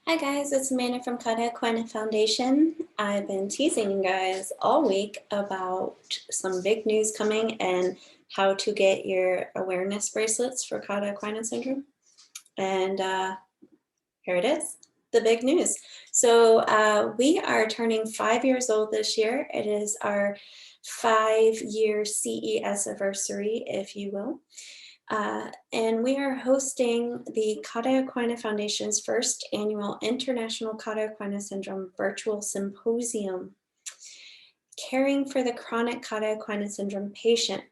Hi guys, it's Amanda from Cauda Equina Foundation. I've been teasing you guys all week about some big news coming and how to get your awareness bracelets for Cauda Equina syndrome. And here it is, the big news. So we are turning 5 years old this year. It is our 5-year CES anniversary, if you will. And we are hosting the Cauda Equina Foundation's first annual International Cauda Equina Syndrome Virtual Symposium, Caring for the Chronic Cauda Equina Syndrome Patient.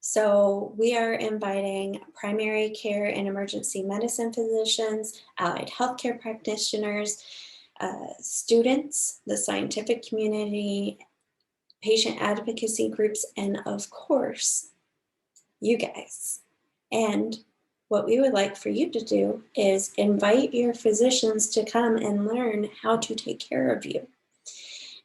So we are inviting primary care and emergency medicine physicians, allied healthcare practitioners, students, the scientific community, patient advocacy groups, and of course, you guys. And what we would like for you to do is invite your physicians to come and learn how to take care of you.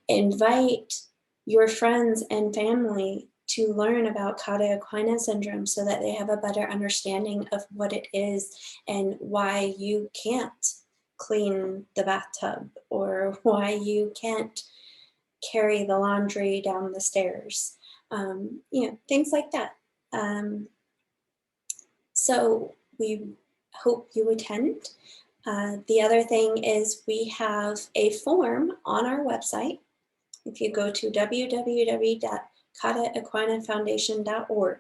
Invite your friends and family to learn about Cauda Equina syndrome so that they have a better understanding of what it is and why you can't clean the bathtub or why you can't carry the laundry down the stairs. Things like that. So we hope you attend. The other thing is we have a form on our website. If you go to www.caudaequinafoundation.org,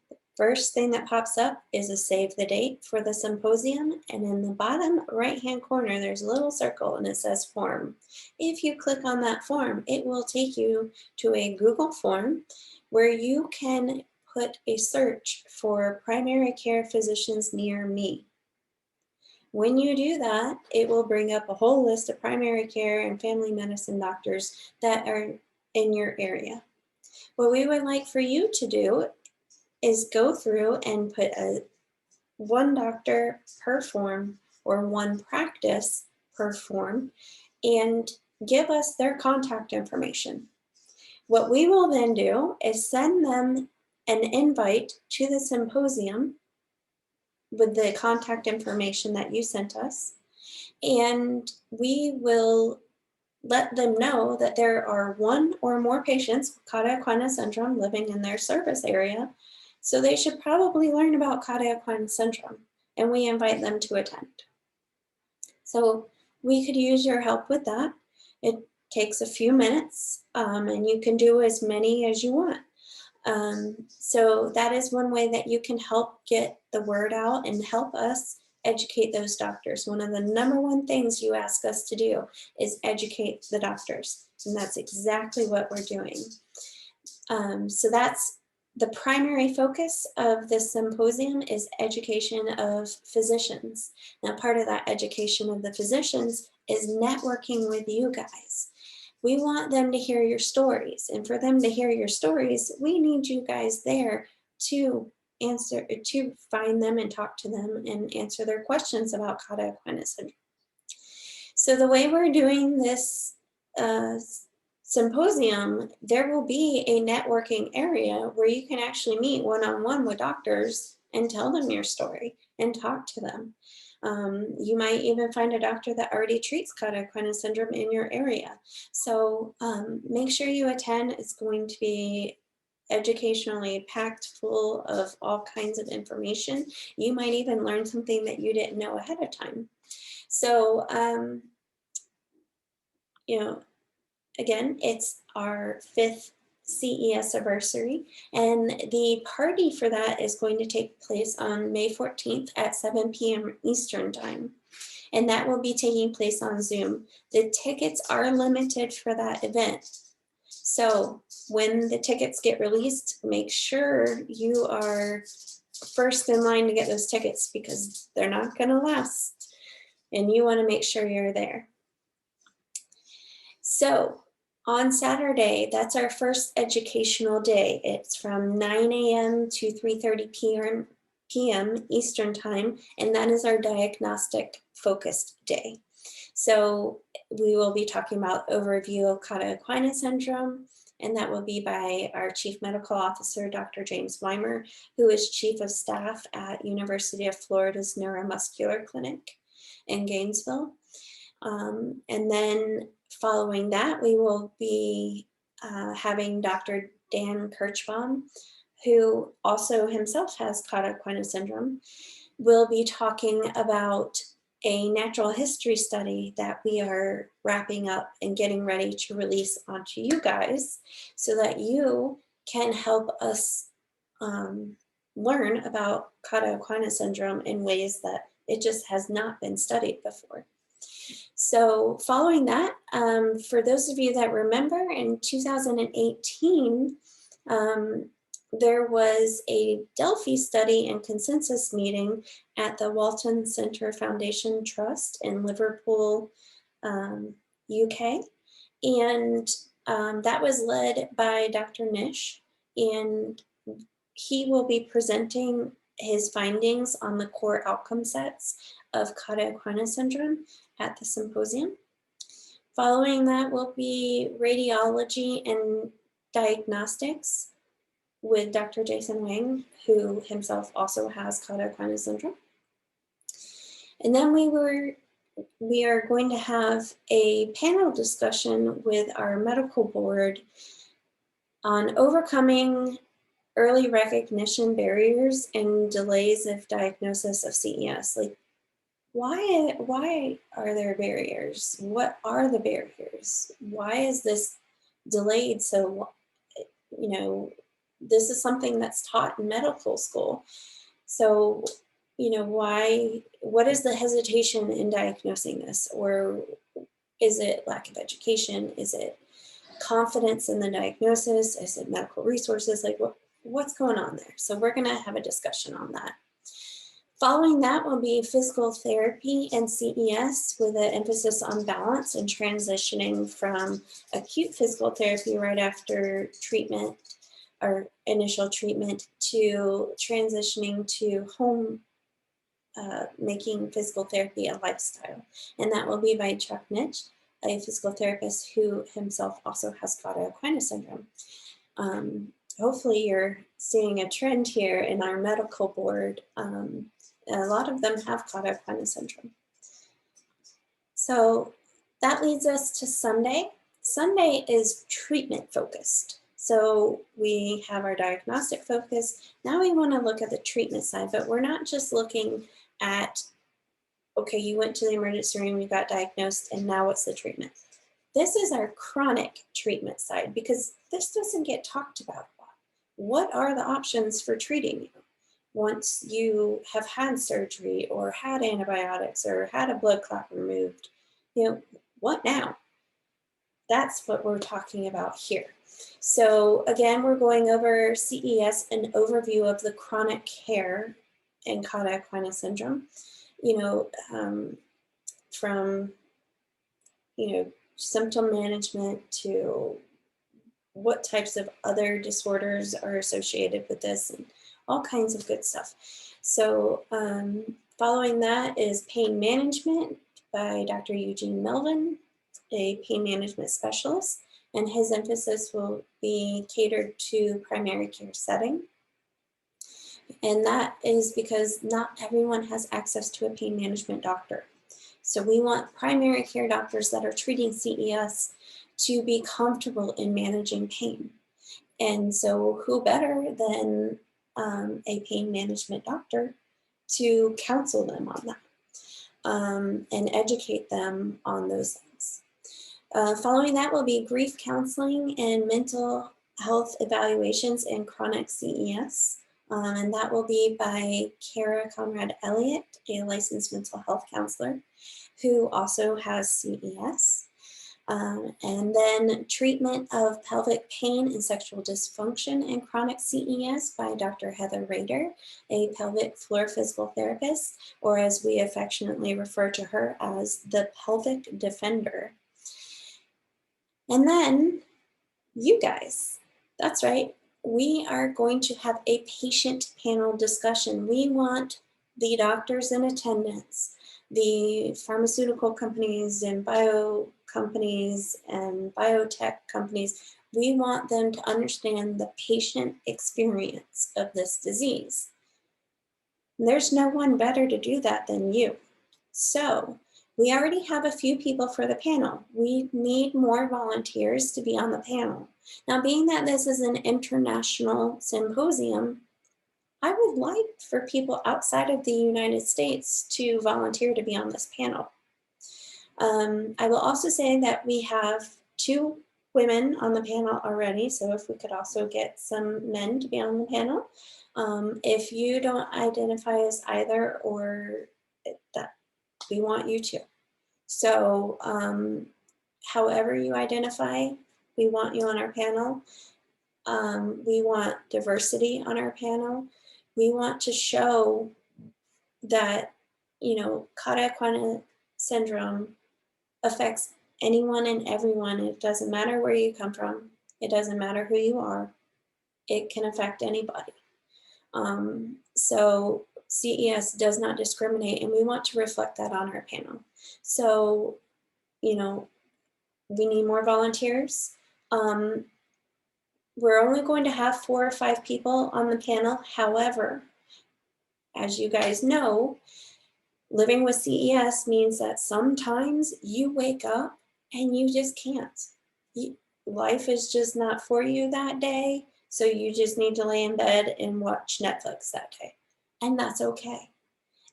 the first thing that pops up is a save the date for the symposium, and in the bottom right-hand corner, there's a little circle and it says form. If you click on that form, it will take you to a Google form where you can put a search for primary care physicians near me. When you do that, it will bring up a whole list of primary care and family medicine doctors that are in your area. What we would like for you to do is go through and put one doctor per form or one practice per form and give us their contact information. What we will then do is send them an invite to the symposium with the contact information that you sent us, and we will let them know that there are one or more patients with Cauda Equina syndrome living in their service area, so they should probably learn about Cauda Equina syndrome, and we invite them to attend. So we could use your help with that. It takes a few minutes, and you can do as many as you want. So that is one way that you can help get the word out and help us educate those doctors. One of the number one things you ask us to do is educate the doctors, and that's exactly what we're doing. So that's the primary focus of this symposium, is education of physicians. Now, part of that education of the physicians is networking with you guys. We want them to hear your stories, and for them to hear your stories, we need you guys there to find them and talk to them and answer their questions about Cauda Equina syndrome. So the way we're doing this symposium, there will be a networking area where you can actually meet one-on-one with doctors and tell them your story and talk to them. You might even find a doctor that already treats Cauda Equina syndrome in your area. So make sure you attend. It's going to be educationally packed full of all kinds of information. You might even learn something that you didn't know ahead of time. So, again, it's our 5th CES anniversary, and the party for that is going to take place on May 14th at 7 p.m. Eastern time, and that will be taking place on Zoom. The tickets are limited for that event, so when the tickets get released, make sure you are first in line to get those tickets, because they're not going to last, and you want to make sure you're there. So on Saturday, that's our first educational day. It's from 9 a.m. to 3:30 p.m. Eastern time, and that is our diagnostic focused day. So we will be talking about overview of Cauda Equina syndrome, and that will be by our Chief Medical Officer, Dr. James Weimer, who is Chief of Staff at University of Florida's Neuromuscular Clinic in Gainesville. And then following that, we will be having Dr. Dan Kirchbaum, who also himself has Cauda Equina syndrome, will be talking about a natural history study that we are wrapping up and getting ready to release onto you guys so that you can help us learn about Cauda Equina syndrome in ways that it just has not been studied before. So following that, for those of you that remember, in 2018, there was a Delphi study and consensus meeting at the Walton Center Foundation Trust in Liverpool, UK. And that was led by Dr. Nish, and he will be presenting his findings on the core outcome sets of Cauda Equina syndrome at the symposium. Following that will be radiology and diagnostics with Dr. Jason Wang, who himself also has Cauda Equina syndrome. And then we are going to have a panel discussion with our medical board on overcoming early recognition barriers and delays of diagnosis of CES. Like, why are there barriers? What are the barriers? Why is this delayed? So, you know, this is something that's taught in medical school. So, you know, what is the hesitation in diagnosing this? Or is it lack of education? Is it confidence in the diagnosis? Is it medical resources? Like, what's going on there? So we're gonna have a discussion on that. Following that will be physical therapy and CES with an emphasis on balance and transitioning from acute physical therapy right after treatment or initial treatment to transitioning to home making physical therapy a lifestyle. And that will be by Chuck Nitch, a physical therapist who himself also has Cauda Equina syndrome. Hopefully you're seeing a trend here in our medical board. A lot of them have Cauda Equina syndrome. So that leads us to Sunday. Sunday is treatment focused. So we have our diagnostic focus. Now we want to look at the treatment side, but we're not just looking at, okay, you went to the emergency room, you got diagnosed, and now what's the treatment? This is our chronic treatment side because this doesn't get talked about a lot. What are the options for treating you once you have had surgery or had antibiotics or had a blood clot removed? You know, what now? That's what we're talking about here. So again, we're going over CES, an overview of the chronic care in Cauda Equina syndrome. You know, from, you know, symptom management to what types of other disorders are associated with this and all kinds of good stuff. So following that is pain management by Dr. Eugene Melvin, a pain management specialist, and his emphasis will be catered to primary care setting. And that is because not everyone has access to a pain management doctor. So we want primary care doctors that are treating CES to be comfortable in managing pain. And so who better than a pain management doctor to counsel them on that and educate them on those things. Following that will be grief counseling and mental health evaluations in chronic CES. And that will be by Kara Conrad Elliott, a licensed mental health counselor who also has CES. And then treatment of pelvic pain and sexual dysfunction in chronic CES by Dr. Heather Rader, a pelvic floor physical therapist, or as we affectionately refer to her as the pelvic defender. And then you guys, that's right, we are going to have a patient panel discussion. We want the doctors in attendance, the pharmaceutical companies and bio companies and biotech companies. We want them to understand the patient experience of this disease. And there's no one better to do that than you. So We already have a few people for the panel. We need more volunteers to be on the panel. Now, being that this is an international symposium, I would like for people outside of the United States to volunteer to be on this panel. I will also say that we have 2 women on the panel already, so if we could also get some men to be on the panel. If you don't identify as either or, that we want you to. So however you identify, we want you on our panel. We want diversity on our panel. We want to show that, Cauda Equina syndrome affects anyone and everyone. It doesn't matter where you come from. It doesn't matter who you are. It can affect anybody. So CES does not discriminate, and we want to reflect that on our panel. So, we need more volunteers. We're only going to have 4 or 5 people on the panel. However, as you guys know, living with CES means that sometimes you wake up and you just can't. Life is just not for you that day, so you just need to lay in bed and watch Netflix that day. And that's okay.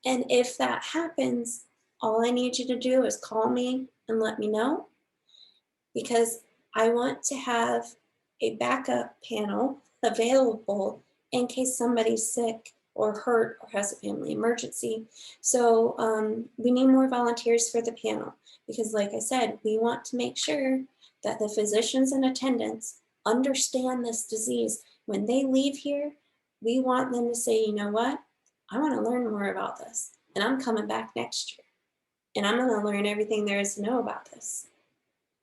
And if that happens, all I need you to do is call me and let me know, because I want to have a backup panel available in case somebody's sick or hurt or has a family emergency. So we need more volunteers for the panel, because like I said, we want to make sure that the physicians and attendants understand this disease. When they leave here, we want them to say, you know what, I want to learn more about this, and I'm coming back next year, and I'm going to learn everything there is to know about this.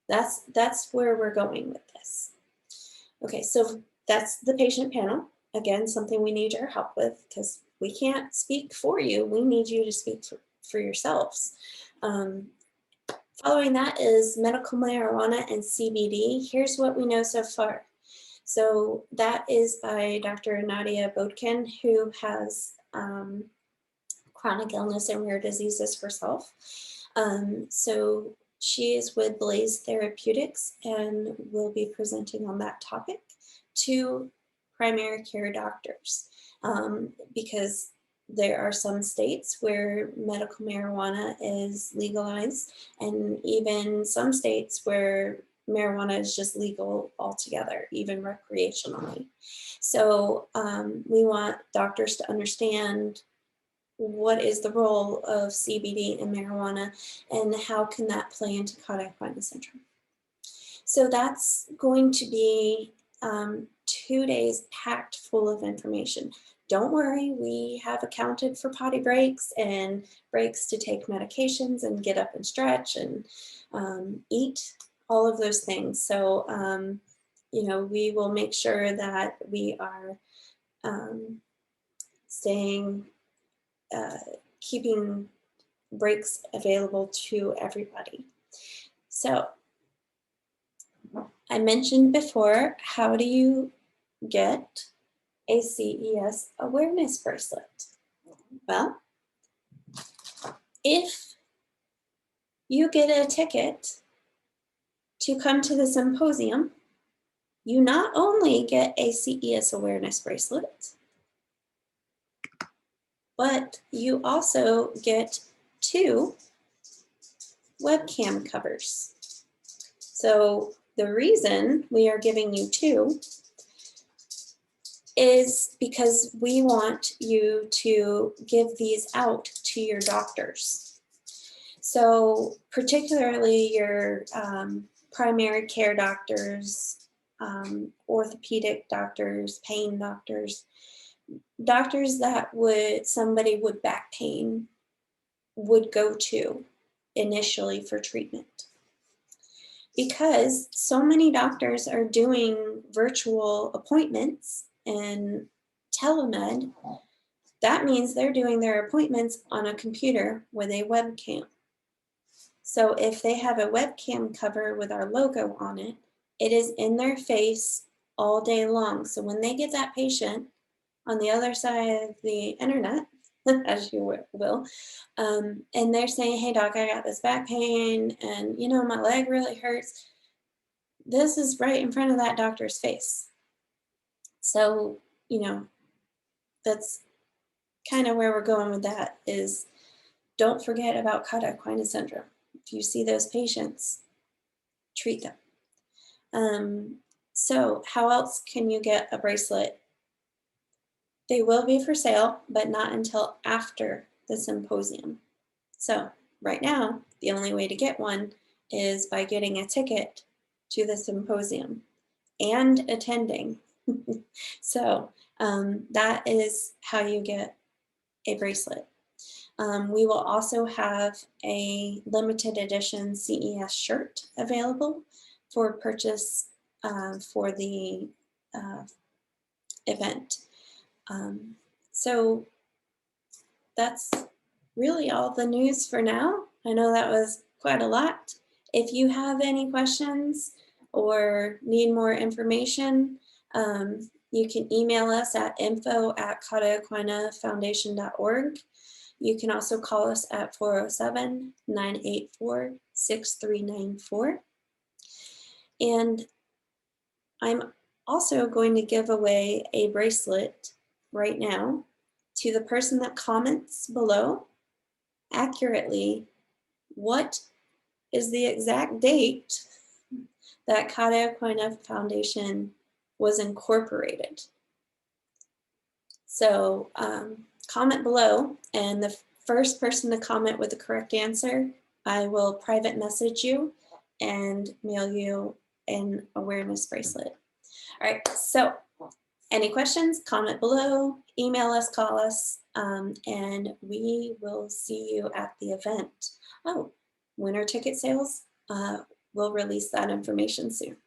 That's where we're going with this. Okay, so that's the patient panel. Again, something we need your help with, because we can't speak for you. We need you to speak for yourselves. Following that is medical marijuana and CBD. Here's what we know so far. So that is by Dr. Nadia Bodkin, who has chronic illness and rare diseases herself. So she is with Blaze Therapeutics and will be presenting on that topic to primary care doctors, because there are some states where medical marijuana is legalized, and even some states where marijuana is just legal altogether, even recreationally. So we want doctors to understand what is the role of CBD in marijuana and how can that play into Cauda Equina syndrome. So that's going to be 2 days packed full of information. Don't worry, we have accounted for potty breaks and breaks to take medications and get up and stretch and eat, all of those things. So, we will make sure that we are keeping breaks available to everybody. So I mentioned before, how do you get a CES awareness bracelet? Well, if you get a ticket to come to the symposium, you not only get a CES awareness bracelet, but you also get 2 webcam covers. So the reason we are giving you 2 is because we want you to give these out to your doctors. So particularly your primary care doctors, orthopedic doctors, pain doctors, doctors that somebody with back pain would go to initially for treatment. Because so many doctors are doing virtual appointments and telemed, that means they're doing their appointments on a computer with a webcam. So if they have a webcam cover with our logo on it, it is in their face all day long. So when they get that patient on the other side of the internet, as you will. And they're saying, hey, doc, I got this back pain and, my leg really hurts. This is right in front of that doctor's face. So, you know, that's kind of where we're going with that is don't forget about Cauda Equina syndrome. If you see those patients, treat them. So how else can you get a bracelet? They will be for sale, but not until after the symposium. So right now, the only way to get one is by getting a ticket to the symposium and attending. So that is how you get a bracelet. We will also have a limited edition CES shirt available for purchase for the uh, event. So that's really all the news for now. I know that was quite a lot. If you have any questions or need more information, you can email us at info@caudaequinafoundation.org. You can also call us at 407-984-6394. And I'm also going to give away a bracelet right now to the person that comments below accurately what is the exact date that Cauda Equina Foundation was incorporated. So comment below, and the first person to comment with the correct answer, I will private message you and mail you an awareness bracelet. All right, so any questions, comment below, email us, call us, and we will see you at the event. Oh, winter ticket sales, we'll release that information soon.